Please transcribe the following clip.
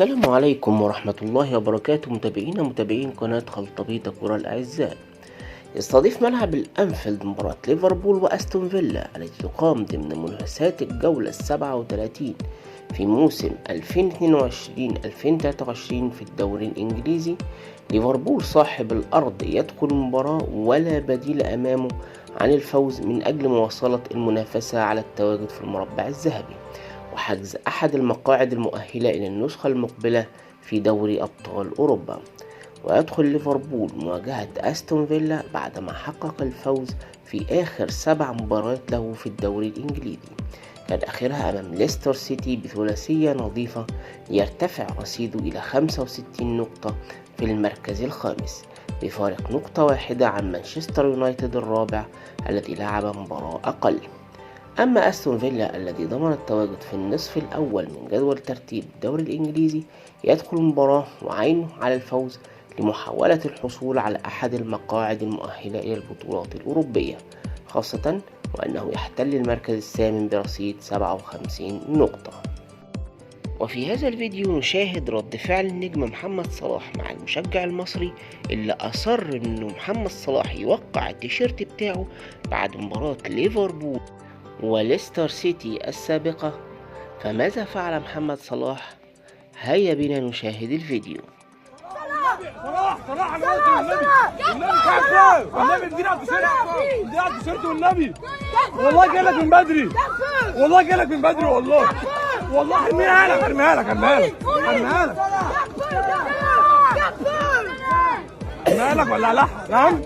السلام عليكم ورحمة الله وبركاته، متابعين قناة خلطبيط الكرة الأعزاء. يستضيف ملعب الأنفيلد مباراة ليفربول وأستون فيلا التي تقام ضمن منافسات الجولة 37 في موسم 2022-2023 في الدوري الإنجليزي. ليفربول صاحب الأرض يدخل المباراة ولا بديل أمامه عن الفوز من أجل مواصلة المنافسة على التواجد في المربع الذهبي وحجز أحد المقاعد المؤهلة إلى النسخة المقبلة في دوري أبطال أوروبا. ويدخل ليفربول مواجهة أستون فيلا بعدما حقق الفوز في آخر 7 مباريات له في الدوري الإنجليزي، كان آخرها أمام ليستر سيتي بثلاثية نظيفة ليرتفع رصيده إلى 65 نقطة في المركز الخامس بفارق نقطة واحدة عن مانشستر يونايتد الرابع الذي لعب مباراة أقل. أما أستون فيلا الذي ضمن التواجد في النصف الأول من جدول ترتيب الدوري الإنجليزي يدخل المباراة وعينه على الفوز لمحاولة الحصول على أحد المقاعد المؤهلة إلى البطولات الأوروبية، خاصة وأنه يحتل المركز الثامن برصيد 57 نقطة. وفي هذا الفيديو نشاهد رد فعل النجم محمد صلاح مع المشجع المصري اللي أصر إنه محمد صلاح يوقع التيشيرت بتاعه بعد مباراة ليفربول وليستر سيتي السابقة. فماذا فعل محمد صلاح؟ هيا بنا نشاهد الفيديو. صلاح انا قلت والنبي كعب والنبي ادينا التيشيرت والنبي والله جاي لك من بدري والله ارميها لك ولا لا؟ نعم